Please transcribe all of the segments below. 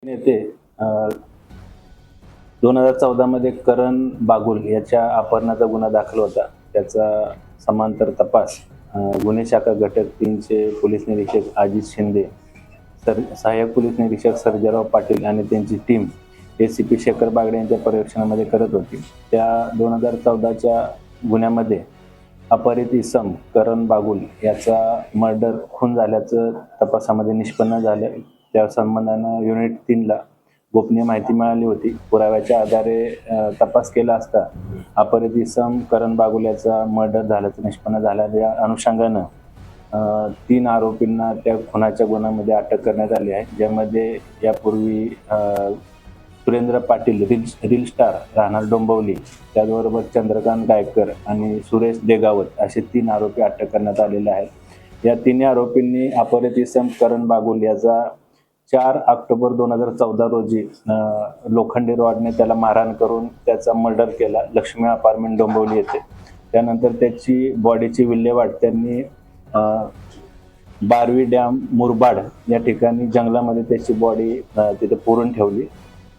नेते 2014 मध्ये करण बागुल याच्या अपहरणाचा गुन्हा दाखल होता. त्याचा समांतर तपास गुन्हे शाखा घटक 3 चे पोलीस निरीक्षक अजित शिंदे, सहाय्यक पोलीस निरीक्षक सर्जेराव पाटील आणि त्यांची टीम एसीपी शेखर बागडे यांच्या पर्यवेक्षणामध्ये करत होती. त्या 2014च्या गुन्ह्यामध्ये अपहरित इसम करण बागुल याचा मर्डर खून झाल्याचं तपासामध्ये निष्पन्न झालं. त्या संबंधानं युनिट 3 ला गोपनीय माहिती मिळाली होती. पुराव्याच्या आधारे तपास केला असता अपहरित इसम करण बागुल याचा मर्डर झाल्याचं निष्पन्न झालं. या अनुषंगानं 3 आरोपींना त्या खुनाच्या गुन्ह्यामध्ये अटक करण्यात आली आहे, ज्यामध्ये यापूर्वी सुरेंद्र पाटील रील स्टार राहणार डोंबिवली, त्याचबरोबर चंद्रकांत गायकर आणि सुरेश देगावत असे 3 आरोपी अटक करण्यात आलेले आहेत. या 3 आरोपींनी अपहरित इसम करण बागुल याचा 4 ऑक्टोबर 2014 रोजी लोखंडी रॉडने त्याला मारहाण करून त्याचा मर्डर केला लक्ष्मी अपार्टमेंट डोंबिवली येथे. त्यानंतर त्याची बॉडीची विल्हेवाट त्यांनी बारवी डॅम मुरबाड या ठिकाणी जंगलामध्ये त्याची बॉडी तिथे पुरून ठेवली.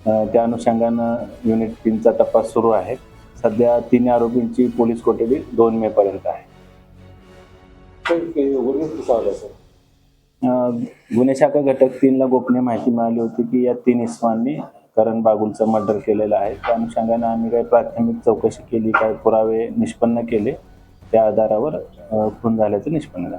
त्या अनुषंगानं युनिट 3 चा तपास सुरू आहे. सध्या 3 आरोपींची पोलीस कोठडी 2 मे पर्यंत आहे. गुन्हे शाखा घटक 3 ला गोपनीय माहिती मिळाली होती की या 3 इसमांनी करण बागुलचं मर्डर केलेलं आहे. त्या अनुषंगानं आम्ही काही प्राथमिक चौकशी केली, काही पुरावे निष्पन्न केले, त्या आधारावर खून झाल्याचं निष्पन्न झालं.